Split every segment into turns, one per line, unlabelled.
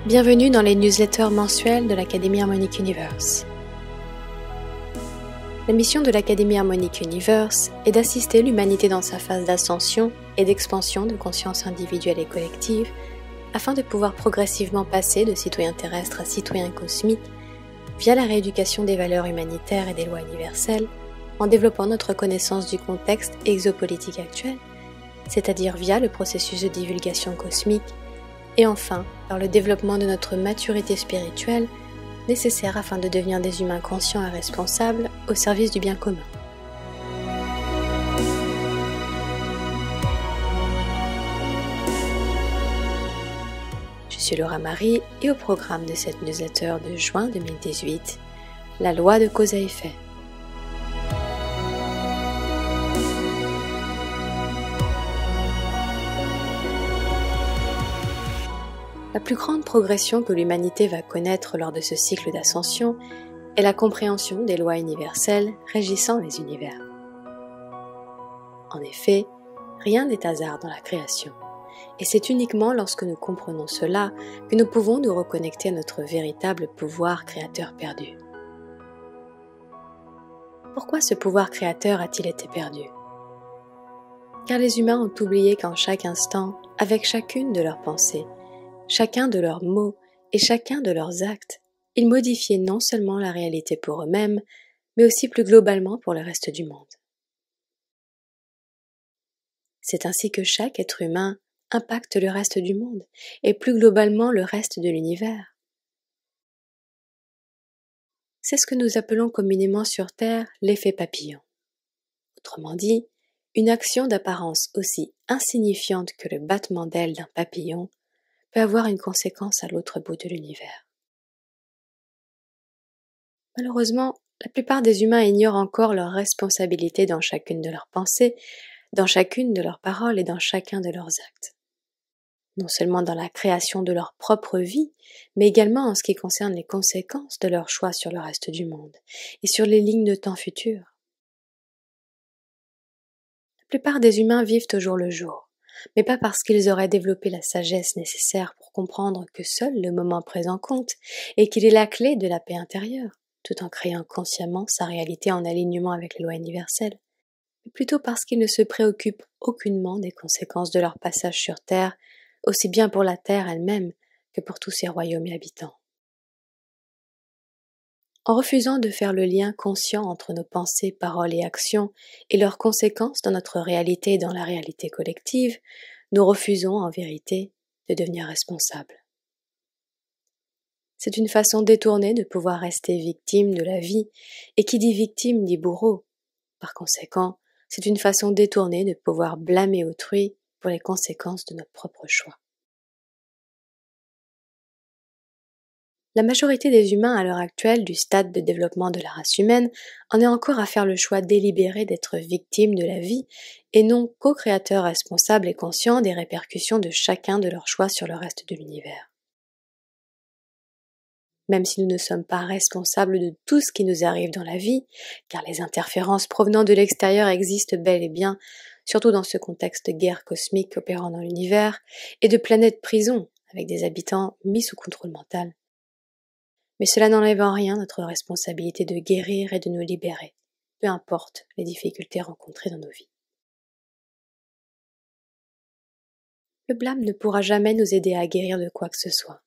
Bienvenue dans les newsletters mensuels de l'Académie Harmonic Universe. La mission de l'Académie Harmonic Universe est d'assister l'humanité dans sa phase d'ascension et d'expansion de conscience individuelle et collective afin de pouvoir progressivement passer de citoyens terrestres à citoyens cosmiques via la rééducation des valeurs humanitaires et des lois universelles en développant notre connaissance du contexte exopolitique actuel, c'est-à-dire via le processus de divulgation cosmique et enfin par le développement de notre maturité spirituelle nécessaire afin de devenir des humains conscients et responsables au service du bien commun. Je suis Laura Marie et au programme de cette newsletter de juin 2018, la loi de cause à effet. La plus grande progression que l'humanité va connaître lors de ce cycle d'ascension est la compréhension des lois universelles régissant les univers. En effet, rien n'est hasard dans la création, et c'est uniquement lorsque nous comprenons cela que nous pouvons nous reconnecter à notre véritable pouvoir créateur perdu. Pourquoi ce pouvoir créateur a-t-il été perdu ? Car les humains ont oublié qu'en chaque instant, avec chacune de leurs pensées, chacun de leurs mots et chacun de leurs actes, ils modifiaient non seulement la réalité pour eux-mêmes, mais aussi plus globalement pour le reste du monde. C'est ainsi que chaque être humain impacte le reste du monde, et plus globalement le reste de l'univers. C'est ce que nous appelons communément sur Terre l'effet papillon. Autrement dit, une action d'apparence aussi insignifiante que le battement d'ailes d'un papillon peut avoir une conséquence à l'autre bout de l'univers. Malheureusement, la plupart des humains ignorent encore leurs responsabilités dans chacune de leurs pensées, dans chacune de leurs paroles et dans chacun de leurs actes. Non seulement dans la création de leur propre vie, mais également en ce qui concerne les conséquences de leurs choix sur le reste du monde et sur les lignes de temps futures. La plupart des humains vivent au jour le jour, mais pas parce qu'ils auraient développé la sagesse nécessaire pour comprendre que seul le moment présent compte et qu'il est la clé de la paix intérieure, tout en créant consciemment sa réalité en alignement avec les lois universelles, mais plutôt parce qu'ils ne se préoccupent aucunement des conséquences de leur passage sur Terre, aussi bien pour la Terre elle-même que pour tous ses royaumes et habitants. En refusant de faire le lien conscient entre nos pensées, paroles et actions et leurs conséquences dans notre réalité et dans la réalité collective, nous refusons en vérité de devenir responsables. C'est une façon détournée de pouvoir rester victime de la vie, et qui dit victime dit bourreau. Par conséquent, c'est une façon détournée de pouvoir blâmer autrui pour les conséquences de notre propre choix. La majorité des humains à l'heure actuelle du stade de développement de la race humaine en est encore à faire le choix délibéré d'être victime de la vie et non co-créateurs responsables et conscients des répercussions de chacun de leurs choix sur le reste de l'univers. Même si nous ne sommes pas responsables de tout ce qui nous arrive dans la vie, car les interférences provenant de l'extérieur existent bel et bien, surtout dans ce contexte de guerre cosmique opérant dans l'univers, et de planète prison avec des habitants mis sous contrôle mental. Mais cela n'enlève en rien notre responsabilité de guérir et de nous libérer, peu importe les difficultés rencontrées dans nos vies. Le blâme ne pourra jamais nous aider à guérir de quoi que ce soit.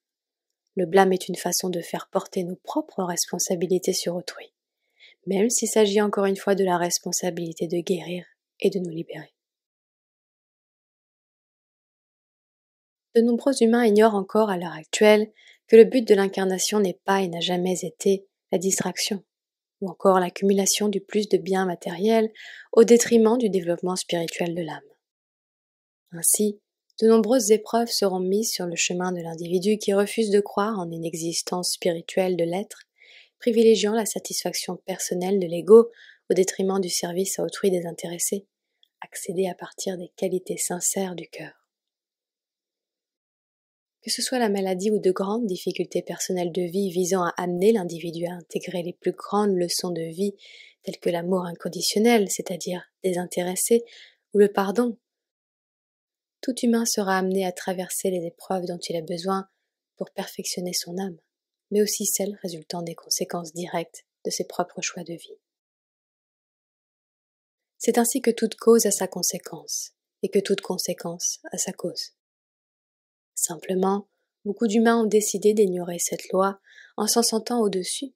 Le blâme est une façon de faire porter nos propres responsabilités sur autrui, même s'il s'agit encore une fois de la responsabilité de guérir et de nous libérer. De nombreux humains ignorent encore à l'heure actuelle que le but de l'incarnation n'est pas et n'a jamais été la distraction, ou encore l'accumulation du plus de biens matériels au détriment du développement spirituel de l'âme. Ainsi, de nombreuses épreuves seront mises sur le chemin de l'individu qui refuse de croire en une existence spirituelle de l'être, privilégiant la satisfaction personnelle de l'ego au détriment du service à autrui désintéressé, accéder à partir des qualités sincères du cœur. Que ce soit la maladie ou de grandes difficultés personnelles de vie visant à amener l'individu à intégrer les plus grandes leçons de vie telles que l'amour inconditionnel, c'est-à-dire désintéressé, ou le pardon, tout humain sera amené à traverser les épreuves dont il a besoin pour perfectionner son âme, mais aussi celles résultant des conséquences directes de ses propres choix de vie. C'est ainsi que toute cause a sa conséquence, et que toute conséquence a sa cause. Simplement, beaucoup d'humains ont décidé d'ignorer cette loi en s'en sentant au-dessus,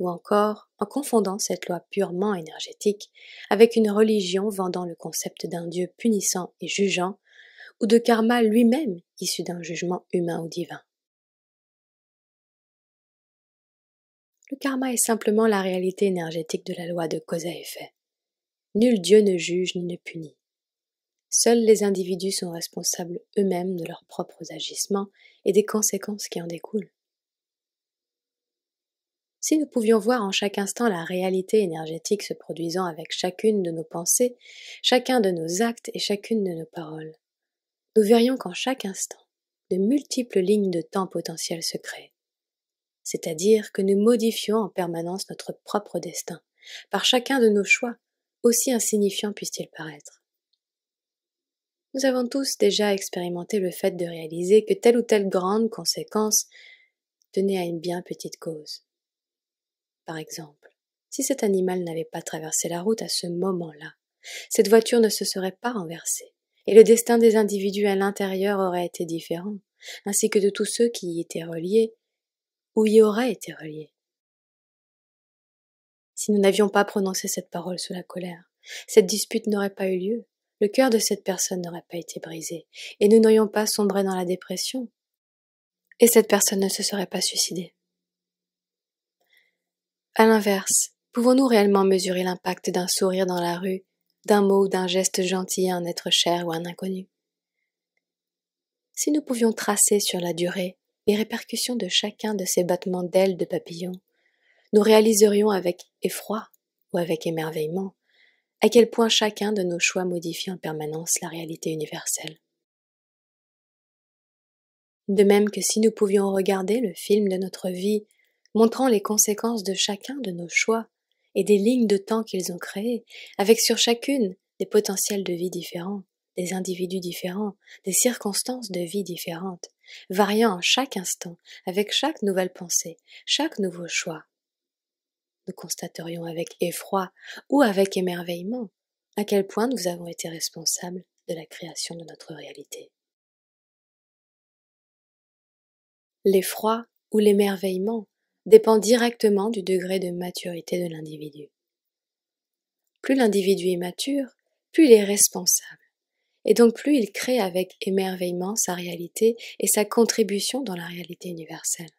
ou encore en confondant cette loi purement énergétique avec une religion vendant le concept d'un Dieu punissant et jugeant, ou de karma lui-même issu d'un jugement humain ou divin. Le karma est simplement la réalité énergétique de la loi de cause à effet. Nul Dieu ne juge ni ne punit. Seuls les individus sont responsables eux-mêmes de leurs propres agissements et des conséquences qui en découlent. Si nous pouvions voir en chaque instant la réalité énergétique se produisant avec chacune de nos pensées, chacun de nos actes et chacune de nos paroles, nous verrions qu'en chaque instant, de multiples lignes de temps potentielles se créent. C'est-à-dire que nous modifions en permanence notre propre destin, par chacun de nos choix, aussi insignifiants puissent-ils paraître. Nous avons tous déjà expérimenté le fait de réaliser que telle ou telle grande conséquence tenait à une bien petite cause. Par exemple, si cet animal n'avait pas traversé la route à ce moment-là, cette voiture ne se serait pas renversée, et le destin des individus à l'intérieur aurait été différent, ainsi que de tous ceux qui y étaient reliés, ou y auraient été reliés. Si nous n'avions pas prononcé cette parole sous la colère, cette dispute n'aurait pas eu lieu, le cœur de cette personne n'aurait pas été brisé, et nous n'aurions pas sombré dans la dépression, et cette personne ne se serait pas suicidée. À l'inverse, pouvons-nous réellement mesurer l'impact d'un sourire dans la rue, d'un mot ou d'un geste gentil à un être cher ou à un inconnu? Si nous pouvions tracer sur la durée les répercussions de chacun de ces battements d'ailes de papillon, nous réaliserions avec effroi ou avec émerveillement à quel point chacun de nos choix modifie en permanence la réalité universelle. De même que si nous pouvions regarder le film de notre vie, montrant les conséquences de chacun de nos choix et des lignes de temps qu'ils ont créées, avec sur chacune des potentiels de vie différents, des individus différents, des circonstances de vie différentes, variant à chaque instant, avec chaque nouvelle pensée, chaque nouveau choix. Nous constaterions avec effroi ou avec émerveillement à quel point nous avons été responsables de la création de notre réalité. L'effroi ou l'émerveillement dépend directement du degré de maturité de l'individu. Plus l'individu est mature, plus il est responsable, et donc plus il crée avec émerveillement sa réalité et sa contribution dans la réalité universelle.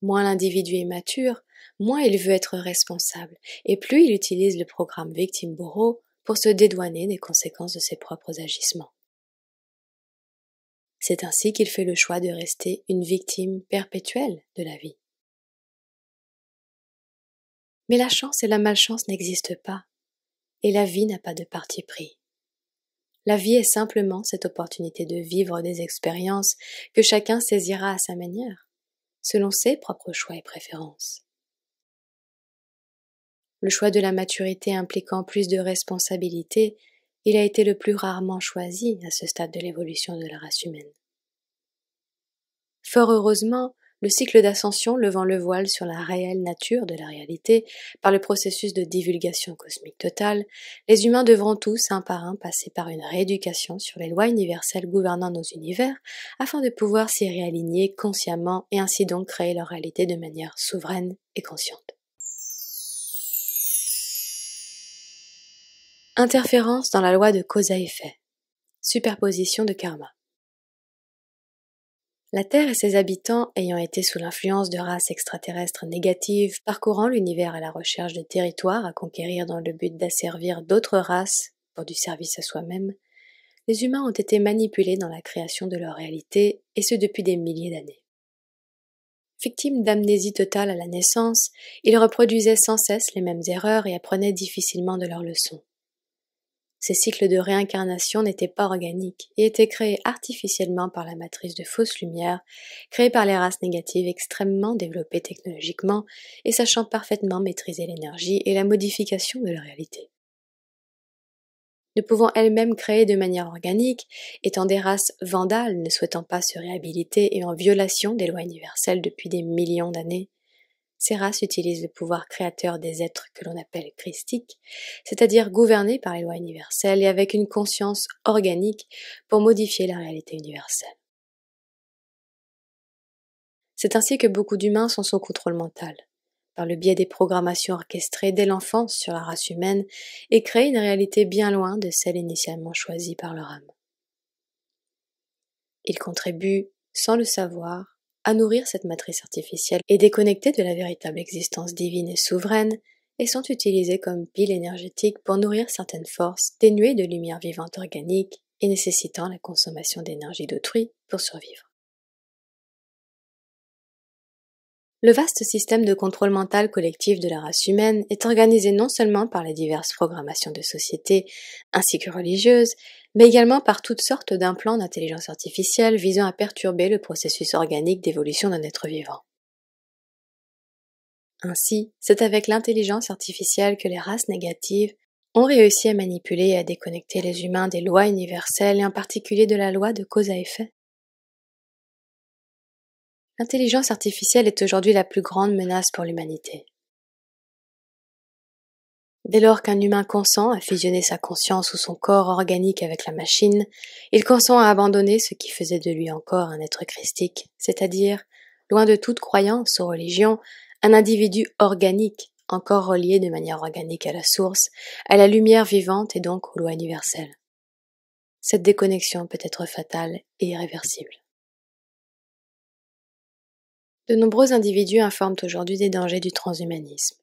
Moins l'individu est mature, moins il veut être responsable, et plus il utilise le programme victime-bourreau pour se dédouaner des conséquences de ses propres agissements. C'est ainsi qu'il fait le choix de rester une victime perpétuelle de la vie. Mais la chance et la malchance n'existent pas, et la vie n'a pas de parti pris. La vie est simplement cette opportunité de vivre des expériences que chacun saisira à sa manière, selon ses propres choix et préférences. Le choix de la maturité impliquant plus de responsabilité, il a été le plus rarement choisi à ce stade de l'évolution de la race humaine. Fort heureusement, le cycle d'ascension levant le voile sur la réelle nature de la réalité par le processus de divulgation cosmique totale, les humains devront tous, un par un, passer par une rééducation sur les lois universelles gouvernant nos univers afin de pouvoir s'y réaligner consciemment et ainsi donc créer leur réalité de manière souveraine et consciente. Interférence dans la loi de cause à effet. Superposition de karma. La Terre et ses habitants ayant été sous l'influence de races extraterrestres négatives parcourant l'univers à la recherche de territoires à conquérir dans le but d'asservir d'autres races pour du service à soi-même, les humains ont été manipulés dans la création de leur réalité, et ce depuis des milliers d'années. Victimes d'amnésie totale à la naissance, ils reproduisaient sans cesse les mêmes erreurs et apprenaient difficilement de leurs leçons. Ces cycles de réincarnation n'étaient pas organiques et étaient créés artificiellement par la matrice de fausse lumière, créée par les races négatives extrêmement développées technologiquement et sachant parfaitement maîtriser l'énergie et la modification de la réalité. ne pouvant elles-mêmes créer de manière organique, étant des races vandales ne souhaitant pas se réhabiliter et en violation des lois universelles depuis des millions d'années, ces races utilisent le pouvoir créateur des êtres que l'on appelle christiques, c'est-à-dire gouvernés par les lois universelles et avec une conscience organique pour modifier la réalité universelle. C'est ainsi que beaucoup d'humains sont sous contrôle mental, par le biais des programmations orchestrées dès l'enfance sur la race humaine et créent une réalité bien loin de celle initialement choisie par leur âme. Ils contribuent, sans le savoir, à nourrir cette matrice artificielle et déconnectée de la véritable existence divine et souveraine, et sont utilisés comme pile énergétique pour nourrir certaines forces dénuées de lumière vivante organique et nécessitant la consommation d'énergie d'autrui pour survivre. Le vaste système de contrôle mental collectif de la race humaine est organisé non seulement par les diverses programmations de société ainsi que religieuses, mais également par toutes sortes d'implants d'intelligence artificielle visant à perturber le processus organique d'évolution d'un être vivant. Ainsi, c'est avec l'intelligence artificielle que les races négatives ont réussi à manipuler et à déconnecter les humains des lois universelles et en particulier de la loi de cause à effet. L'intelligence artificielle est aujourd'hui la plus grande menace pour l'humanité. Dès lors qu'un humain consent à fusionner sa conscience ou son corps organique avec la machine, il consent à abandonner ce qui faisait de lui encore un être christique, c'est-à-dire, loin de toute croyance ou religion, un individu organique, encore relié de manière organique à la source, à la lumière vivante et donc aux lois universelles. Cette déconnexion peut être fatale et irréversible. De nombreux individus informent aujourd'hui des dangers du transhumanisme.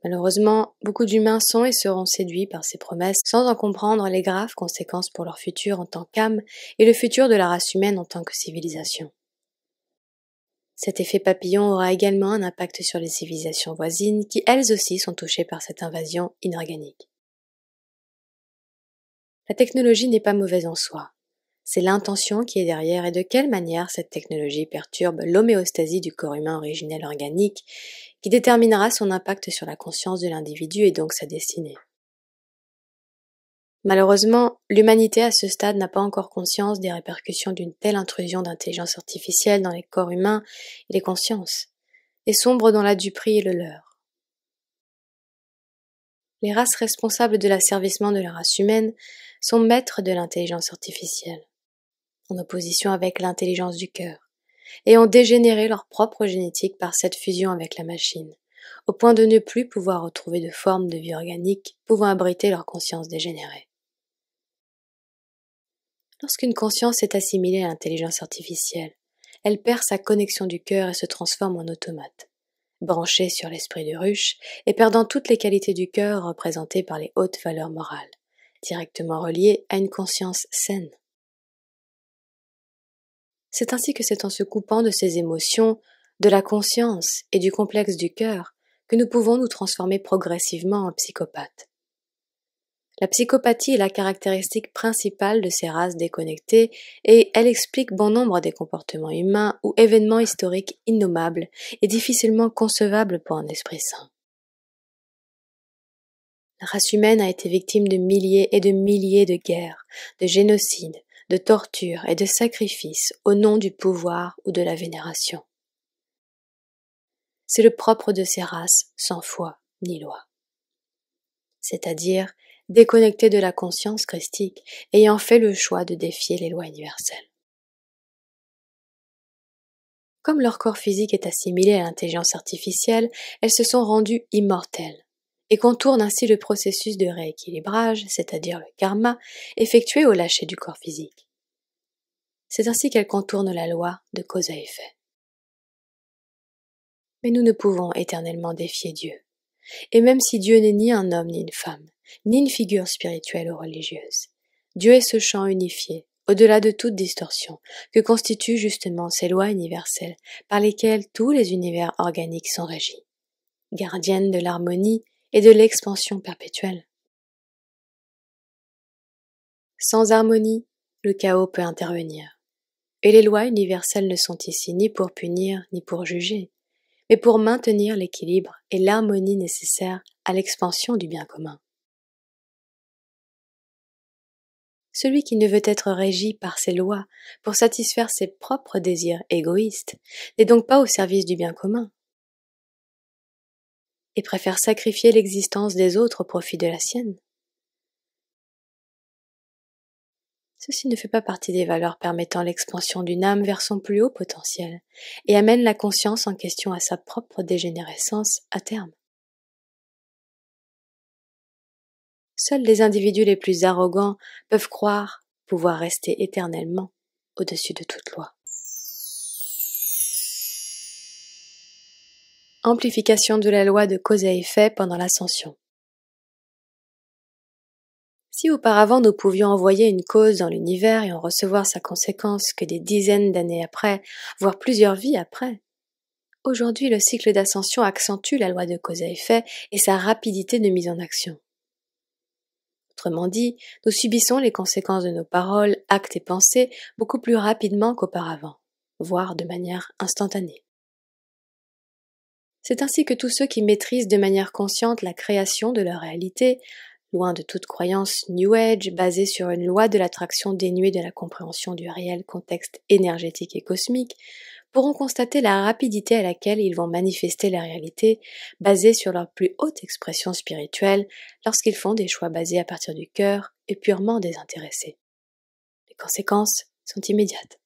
Malheureusement, beaucoup d'humains sont et seront séduits par ces promesses sans en comprendre les graves conséquences pour leur futur en tant qu'âme et le futur de la race humaine en tant que civilisation. Cet effet papillon aura également un impact sur les civilisations voisines qui elles aussi sont touchées par cette invasion inorganique. La technologie n'est pas mauvaise en soi. C'est l'intention qui est derrière et de quelle manière cette technologie perturbe l'homéostasie du corps humain originel organique qui déterminera son impact sur la conscience de l'individu et donc sa destinée. Malheureusement, l'humanité à ce stade n'a pas encore conscience des répercussions d'une telle intrusion d'intelligence artificielle dans les corps humains et les consciences, et sombre dans la duperie et le leurre. Les races responsables de l'asservissement de la race humaine sont maîtres de l'intelligence artificielle, en opposition avec l'intelligence du cœur, et ont dégénéré leur propre génétique par cette fusion avec la machine, au point de ne plus pouvoir retrouver de forme de vie organique pouvant abriter leur conscience dégénérée. Lorsqu'une conscience est assimilée à l'intelligence artificielle, elle perd sa connexion du cœur et se transforme en automate, branchée sur l'esprit de ruche et perdant toutes les qualités du cœur représentées par les hautes valeurs morales, directement reliées à une conscience saine. C'est ainsi que c'est en se coupant de ces émotions, de la conscience et du complexe du cœur que nous pouvons nous transformer progressivement en psychopathes. La psychopathie est la caractéristique principale de ces races déconnectées et elle explique bon nombre des comportements humains ou événements historiques innommables et difficilement concevables pour un esprit sain. La race humaine a été victime de milliers et de milliers de guerres, de génocides, de torture et de sacrifices au nom du pouvoir ou de la vénération. C'est le propre de ces races sans foi ni loi, c'est-à-dire déconnectées de la conscience christique, ayant fait le choix de défier les lois universelles. Comme leur corps physique est assimilé à l'intelligence artificielle, elles se sont rendues immortelles et contournent ainsi le processus de rééquilibrage, c'est-à-dire le karma, effectué au lâcher du corps physique. C'est ainsi qu'elles contournent la loi de cause à effet. Mais nous ne pouvons éternellement défier Dieu. Et même si Dieu n'est ni un homme ni une femme, ni une figure spirituelle ou religieuse, Dieu est ce champ unifié, au-delà de toute distorsion, que constituent justement ces lois universelles par lesquelles tous les univers organiques sont régis, gardiennes de l'harmonie et de l'expansion perpétuelle. Sans harmonie, le chaos peut intervenir, et les lois universelles ne sont ici ni pour punir ni pour juger, mais pour maintenir l'équilibre et l'harmonie nécessaires à l'expansion du bien commun. Celui qui ne veut être régi par ses lois pour satisfaire ses propres désirs égoïstes n'est donc pas au service du bien commun et préfère sacrifier l'existence des autres au profit de la sienne. Ceci ne fait pas partie des valeurs permettant l'expansion d'une âme vers son plus haut potentiel et amène la conscience en question à sa propre dégénérescence à terme. Seuls les individus les plus arrogants peuvent croire pouvoir rester éternellement au-dessus de toute loi. Amplification de la loi de cause à effet pendant l'ascension. Si auparavant nous pouvions envoyer une cause dans l'univers et en recevoir sa conséquence que des dizaines d'années après, voire plusieurs vies après, aujourd'hui le cycle d'ascension accentue la loi de cause à effet et sa rapidité de mise en action. Autrement dit, nous subissons les conséquences de nos paroles, actes et pensées beaucoup plus rapidement qu'auparavant, voire de manière instantanée. C'est ainsi que tous ceux qui maîtrisent de manière consciente la création de leur réalité, loin de toute croyance New Age basée sur une loi de l'attraction dénuée de la compréhension du réel contexte énergétique et cosmique, pourront constater la rapidité à laquelle ils vont manifester la réalité basée sur leur plus haute expression spirituelle lorsqu'ils font des choix basés à partir du cœur et purement désintéressés. Les conséquences sont immédiates.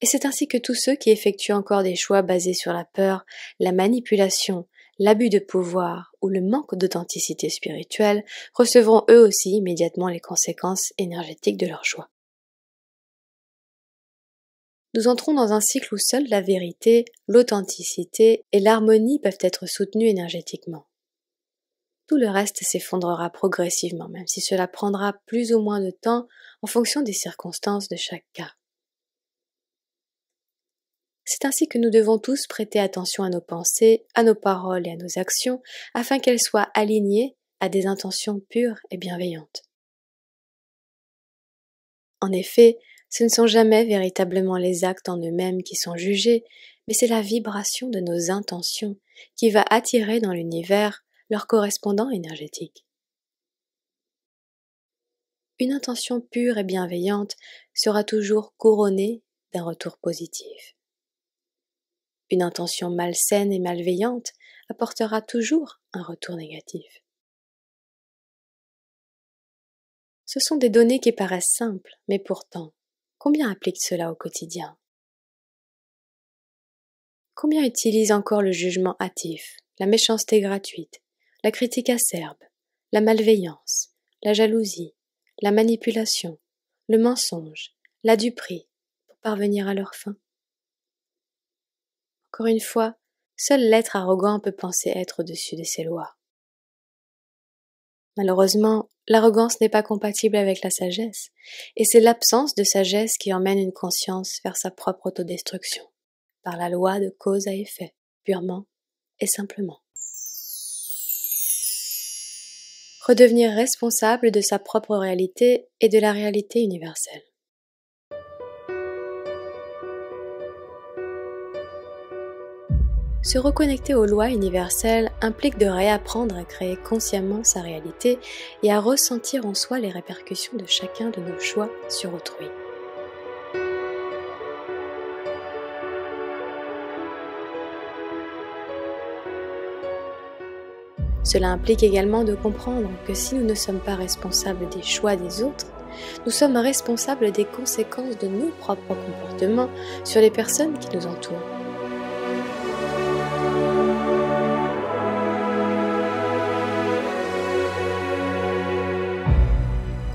Et c'est ainsi que tous ceux qui effectuent encore des choix basés sur la peur, la manipulation, l'abus de pouvoir ou le manque d'authenticité spirituelle recevront eux aussi immédiatement les conséquences énergétiques de leur choix. Nous entrons dans un cycle où seule la vérité, l'authenticité et l'harmonie peuvent être soutenues énergétiquement. Tout le reste s'effondrera progressivement, même si cela prendra plus ou moins de temps en fonction des circonstances de chaque cas. C'est ainsi que nous devons tous prêter attention à nos pensées, à nos paroles et à nos actions, afin qu'elles soient alignées à des intentions pures et bienveillantes. En effet, ce ne sont jamais véritablement les actes en eux-mêmes qui sont jugés, mais c'est la vibration de nos intentions qui va attirer dans l'univers leur correspondant énergétique. Une intention pure et bienveillante sera toujours couronnée d'un retour positif. Une intention malsaine et malveillante apportera toujours un retour négatif. Ce sont des données qui paraissent simples, mais pourtant, combien appliquent cela au quotidien? Combien utilisent encore le jugement hâtif, la méchanceté gratuite, la critique acerbe, la malveillance, la jalousie, la manipulation, le mensonge, la duperie, pour parvenir à leur fin? Encore une fois, seul l'être arrogant peut penser être au-dessus de ses lois. Malheureusement, l'arrogance n'est pas compatible avec la sagesse, et c'est l'absence de sagesse qui emmène une conscience vers sa propre autodestruction, par la loi de cause à effet, purement et simplement. Redevenir responsable de sa propre réalité et de la réalité universelle. Se reconnecter aux lois universelles implique de réapprendre à créer consciemment sa réalité et à ressentir en soi les répercussions de chacun de nos choix sur autrui. Cela implique également de comprendre que si nous ne sommes pas responsables des choix des autres, nous sommes responsables des conséquences de nos propres comportements sur les personnes qui nous entourent.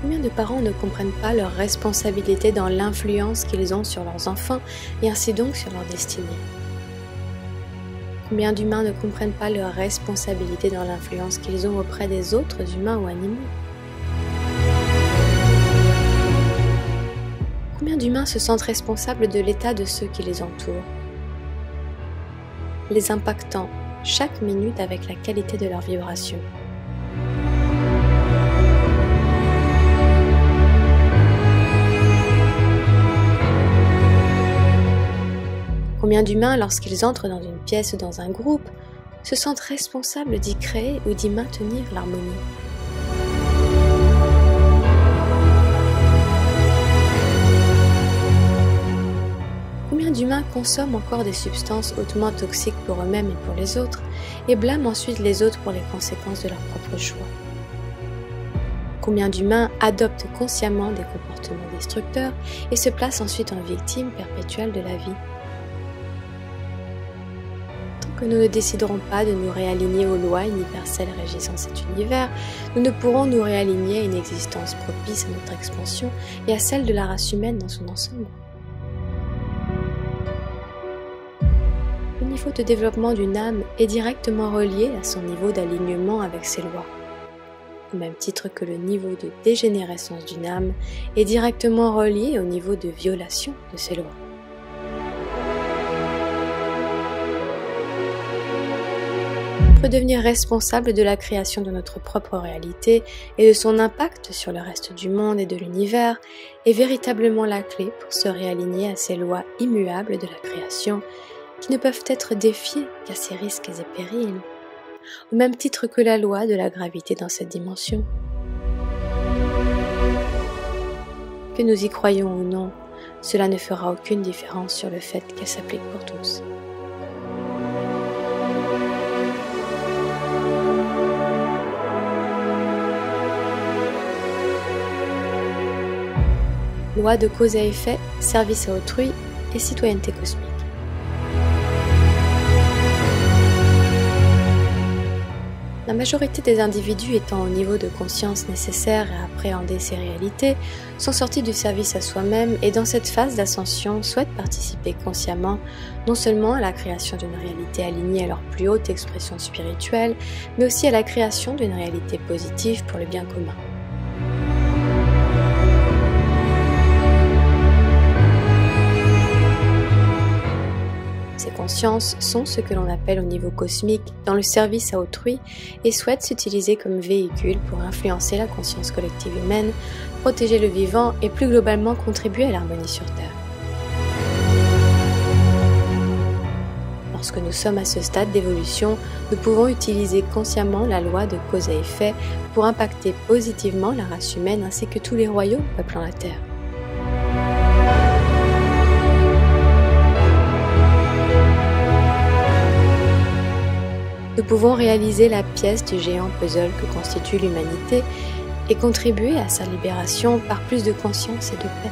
Combien de parents ne comprennent pas leur responsabilité dans l'influence qu'ils ont sur leurs enfants et ainsi donc sur leur destinée? Combien d'humains ne comprennent pas leur responsabilité dans l'influence qu'ils ont auprès des autres humains ou animaux? Combien d'humains se sentent responsables de l'état de ceux qui les entourent, les impactant chaque minute avec la qualité de leur vibration? Combien d'humains, lorsqu'ils entrent dans une pièce ou dans un groupe, se sentent responsables d'y créer ou d'y maintenir l'harmonie? Combien d'humains consomment encore des substances hautement toxiques pour eux-mêmes et pour les autres, et blâment ensuite les autres pour les conséquences de leurs propres choix? Combien d'humains adoptent consciemment des comportements destructeurs et se placent ensuite en victime perpétuelle de la vie? Tant que nous ne déciderons pas de nous réaligner aux lois universelles régissant cet univers, nous ne pourrons nous réaligner à une existence propice à notre expansion et à celle de la race humaine dans son ensemble. Le niveau de développement d'une âme est directement relié à son niveau d'alignement avec ses lois, au même titre que le niveau de dégénérescence d'une âme est directement relié au niveau de violation de ses lois. Pour devenir responsable de la création de notre propre réalité et de son impact sur le reste du monde et de l'univers est véritablement la clé pour se réaligner à ces lois immuables de la création qui ne peuvent être défiées qu'à ses risques et périls, au même titre que la loi de la gravité dans cette dimension. Que nous y croyons ou non, cela ne fera aucune différence sur le fait qu'elle s'applique pour tous. Loi de cause à effet, service à autrui et citoyenneté cosmique. La majorité des individus étant au niveau de conscience nécessaire à appréhender ces réalités sont sortis du service à soi-même et dans cette phase d'ascension souhaitent participer consciemment non seulement à la création d'une réalité alignée à leur plus haute expression spirituelle, mais aussi à la création d'une réalité positive pour le bien commun. Ces consciences sont ce que l'on appelle au niveau cosmique dans le service à autrui et souhaitent s'utiliser comme véhicule pour influencer la conscience collective humaine, protéger le vivant et plus globalement contribuer à l'harmonie sur Terre. Lorsque nous sommes à ce stade d'évolution, nous pouvons utiliser consciemment la loi de cause à effet pour impacter positivement la race humaine ainsi que tous les royaumes peuplant la Terre. Nous pouvons réaliser la pièce du géant puzzle que constitue l'humanité et contribuer à sa libération par plus de conscience et de paix.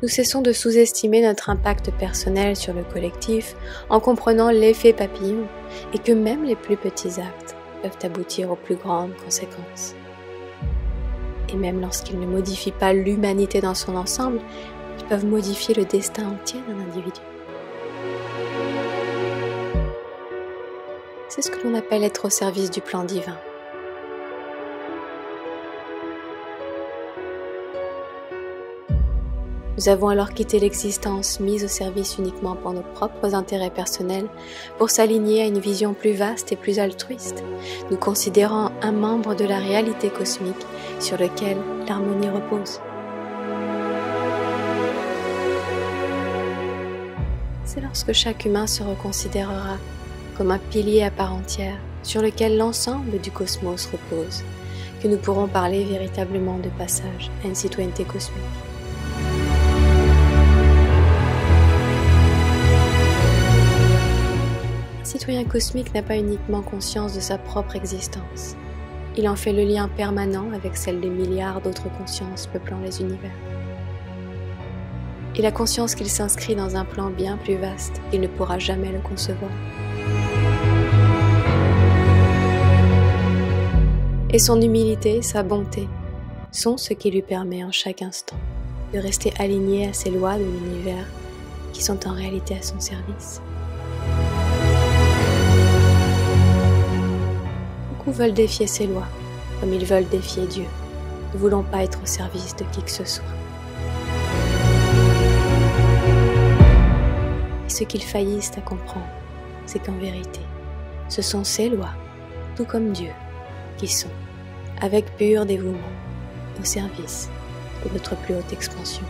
Nous cessons de sous-estimer notre impact personnel sur le collectif en comprenant l'effet papillon et que même les plus petits actes peuvent aboutir aux plus grandes conséquences. Et même lorsqu'ils ne modifient pas l'humanité dans son ensemble, ils peuvent modifier le destin entier d'un individu. C'est ce que l'on appelle être au service du plan divin. Nous avons alors quitté l'existence mise au service uniquement pour nos propres intérêts personnels pour s'aligner à une vision plus vaste et plus altruiste, nous considérant un membre de la réalité cosmique sur lequel l'harmonie repose. C'est lorsque chaque humain se reconsidérera comme un pilier à part entière sur lequel l'ensemble du cosmos repose, que nous pourrons parler véritablement de passage à une citoyenneté cosmique. Un citoyen cosmique n'a pas uniquement conscience de sa propre existence, il en fait le lien permanent avec celle des milliards d'autres consciences peuplant les univers. Et la conscience qu'il s'inscrit dans un plan bien plus vaste, il ne pourra jamais le concevoir. Et son humilité, sa bonté, sont ce qui lui permet en chaque instant de rester aligné à ces lois de l'univers qui sont en réalité à son service. Beaucoup veulent défier ces lois, comme ils veulent défier Dieu, ne voulant pas être au service de qui que ce soit. Et ce qu'ils faillissent à comprendre, c'est qu'en vérité, ce sont ces lois, tout comme Dieu, qui sont, avec pur dévouement, au service de notre plus haute expansion.